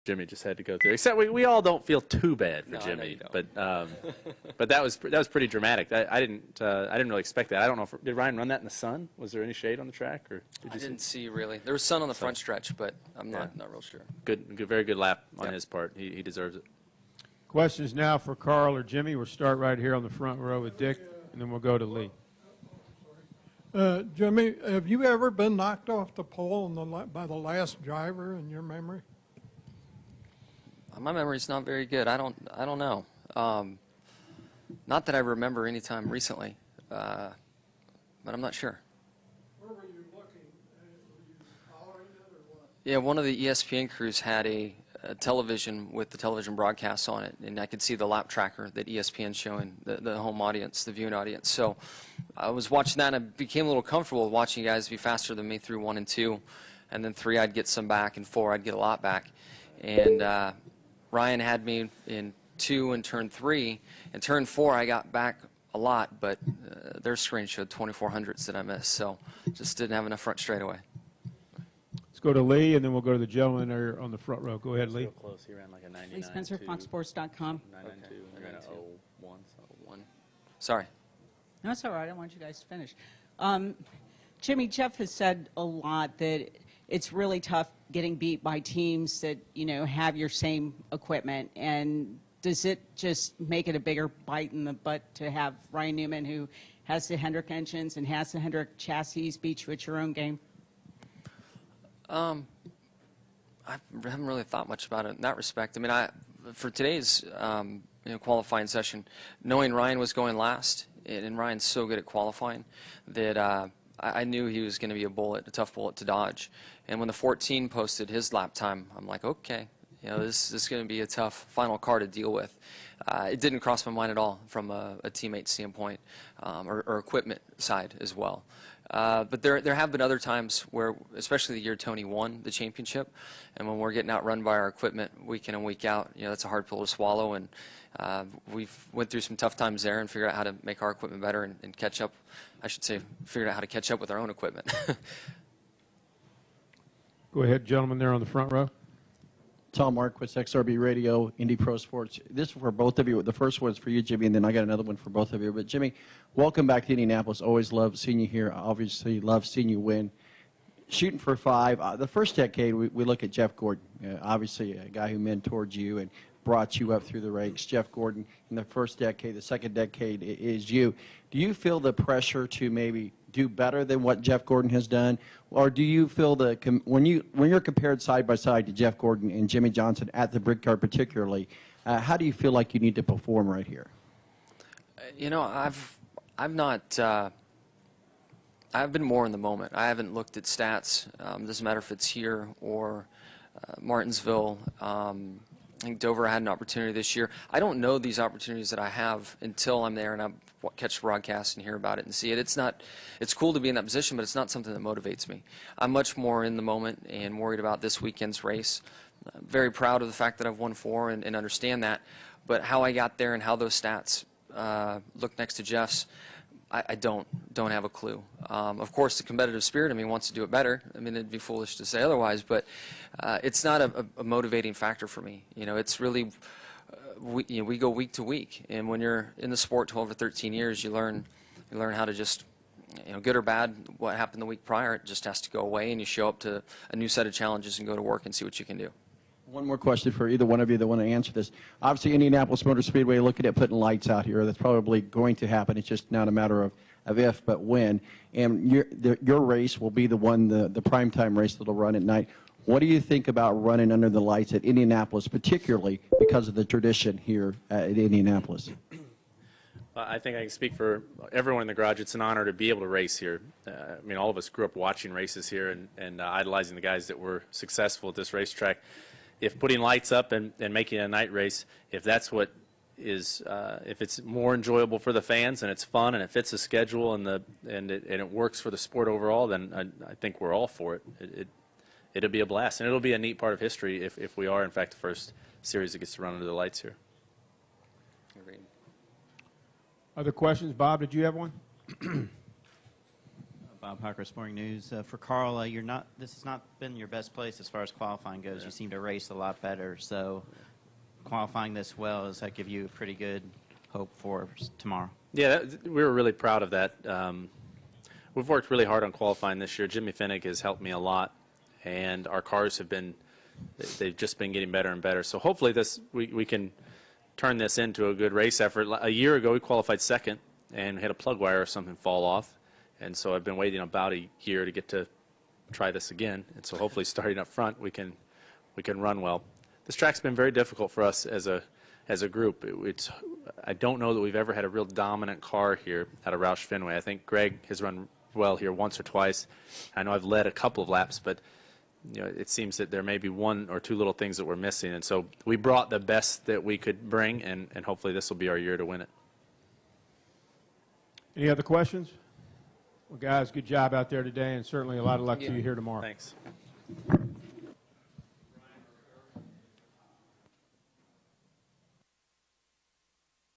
Jimmie just had to go through. Except we all don't feel too bad for No, Jimmie, I know you but that was pretty dramatic. I didn't really expect that. I don't know did Ryan run that in the sun? Was there any shade on the track, or I didn't see really. There was sun on the front stretch, but I'm not real sure. Good, very good lap on his part. He deserves it. Questions now for Carl or Jimmie. We'll start right here on the front row with Dick, and then we'll go to Lee. Jimmie, have you ever been knocked off the pole by the last driver in your memory? My memory's not very good. I don't know. Not that I remember any time recently, but I'm not sure. Where were you looking? Were you following it or what? Yeah, one of the ESPN crews had a television with the television broadcast on it, and I could see the lap tracker that ESPN's showing the home audience, the viewing audience. So I was watching that, and I became a little comfortable with watching guys be faster than me through 1 and 2, and then 3 I'd get some back, and 4 I'd get a lot back. And Ryan had me in 2 and turn 3. In turn 4, I got back a lot, but their screen showed 2400s that I missed, so just didn't have enough front straightaway. Let's go to Lee, and then we'll go to the gentleman there on the front row. Go ahead, Lee. So close. He ran like a 99. Lee Spencer, FoxSports.com. 992. He ran a 01. Sorry. No, it's all right. I want you guys to finish. Jimmie, Jeff has said a lot that it's really tough getting beat by teams that, have your same equipment. And does it just make it a bigger bite in the butt to have Ryan Newman, who has the Hendrick engines and has the Hendrick chassis, beat you at your own game? I haven't really thought much about it in that respect. I mean, for today's qualifying session, knowing Ryan was going last, and Ryan's so good at qualifying that I knew he was going to be a tough bullet to dodge. And when the 14 posted his lap time, I'm like, okay, this is going to be a tough final car to deal with. It didn't cross my mind at all from a teammate standpoint or equipment side as well. But there have been other times where, especially the year Tony won the championship, and when we're getting outrun by our equipment week in and week out, that's a hard pill to swallow. And we've went through some tough times there and figured out how to make our equipment better and catch up. I should say, figured out how to catch up with our own equipment. Go ahead, gentleman there on the front row. Tom Marquis, XRB Radio, Indy Pro Sports. This is for both of you. The first one is for you, Jimmie, and then I got another one for both of you. But, Jimmie, welcome back to Indianapolis. Always love seeing you here. Obviously, love seeing you win. Shooting for 5. The first decade, we look at Jeff Gordon, obviously a guy who mentored you and brought you up through the ranks. Jeff Gordon in the first decade. The second decade is you. Do you feel the pressure to maybe do better than what Jeff Gordon has done, or do you feel when you're compared side by side to Jeff Gordon and Jimmie Johnson at the Brickyard particularly, how do you feel like you need to perform right here? I've been more in the moment. I haven't looked at stats. Doesn't matter if it's here or Martinsville. I think Dover had an opportunity this year. I don't know these opportunities that I have until I'm there and I catch the broadcast and hear about it and see it. It's cool to be in that position, but it's not something that motivates me. I'm much more in the moment and worried about this weekend's race. I'm very proud of the fact that I've won 4 and understand that, but how I got there and how those stats look next to Jeff's, I don't have a clue. Of course, the competitive spirit in me wants to do it better. I mean, it'd be foolish to say otherwise, but it's not a motivating factor for me. It's really we go week to week, and when you're in the sport 12 or 13 years, you learn how to just, good or bad, what happened the week prior, it just has to go away, and you show up to a new set of challenges and go to work and see what you can do. One more question for either one of you that want to answer this. Obviously, Indianapolis Motor Speedway looking at putting lights out here. That's probably going to happen. It's just not a matter of if, but when. And your race will be the one, the primetime race that will run at night. What do you think about running under the lights at Indianapolis, particularly because of the tradition here at Indianapolis? I think I can speak for everyone in the garage. It's an honor to be able to race here. I mean, all of us grew up watching races here and idolizing the guys that were successful at this racetrack. If putting lights up and making a night race, if that's what is, if it's more enjoyable for the fans and it's fun and it fits the schedule and it works for the sport overall, then I think we're all for it. It'll be a blast, and it'll be a neat part of history if we are, in fact, the first series that gets to run under the lights here. Other questions? Bob, did you have one? Bob Parker, Sporting News. For Carl, this has not been your best place as far as qualifying goes. You seem to race a lot better. So qualifying this well, does that give you a pretty good hope for tomorrow? Yeah, we were really proud of that. We've worked really hard on qualifying this year. Jimmie Finnick has helped me a lot, and our cars they've just been getting better and better. So hopefully we can turn this into a good race effort. A year ago, we qualified second and had a plug wire or something fall off. And so I've been waiting about a year to get to try this again. And so hopefully starting up front, we can run well. This track's been very difficult for us as a group. I don't know that we've ever had a real dominant car here at a Roush Fenway. I think Greg has run well here once or twice. I know I've led a couple of laps, but it seems that there may be one or two little things that we're missing. And so we brought the best that we could bring, and hopefully this will be our year to win it. Any other questions? Well, guys, good job out there today, and certainly a lot of luck to you here tomorrow. Thanks.